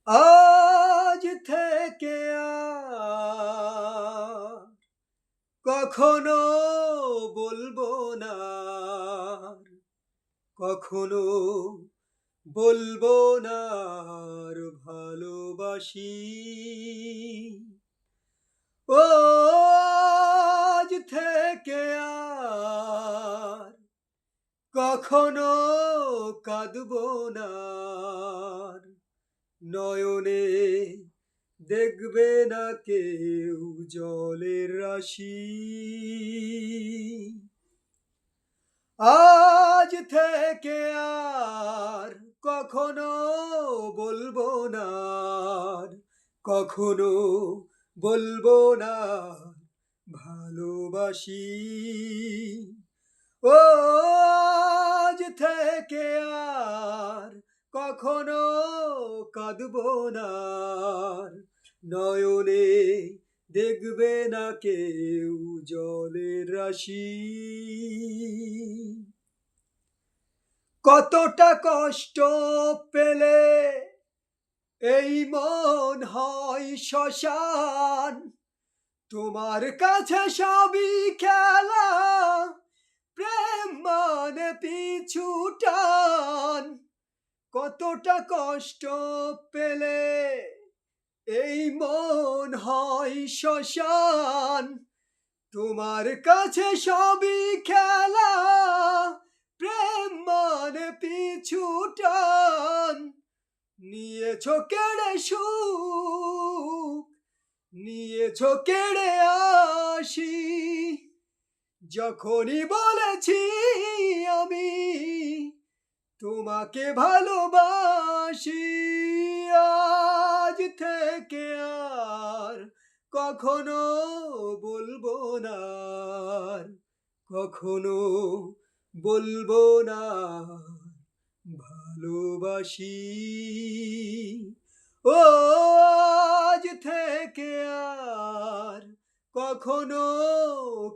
আজ থেকে আর কখনো বলবো না, কখনো বলবো না আর ভালোবাসি। ও আজ থেকে আর কখনো কাঁদবো না, নয়নে দেখবে না কেউ জলের রাশি। আজ থেকে আর কখনো বলবো না, কখনো বলবো না ভালোবাসি। ও আজ থেকে আর কখনো কাঁদবো না, নয়নে দেখবে না কেউ জলের রাশি। কতটা কষ্ট পেলে এই মন হয় শ্মশান, তোমার কাছে সবই খেলা, প্রেম মানে পিছু টান। কতটা কষ্ট পেলে এই মন হয় শ্মশান, তোমার কাছে সবই খেলা, প্রেম মানে পিছু টান। নিয়েছো কেড়ে সুখ, নিয়েছো কেড়ে আসি, যখনই বলেছি আমি তোমাকে ভালোবাসি। আজ থেকে আর কখনো বলবো না, কখনো বলবো না ভালোবাসি। ও আজ থেকে আর কখনো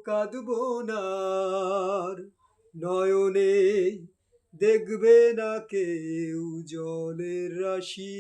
কাঁদবো না, নয়নে দেখবে না কেউ জলের রাশি।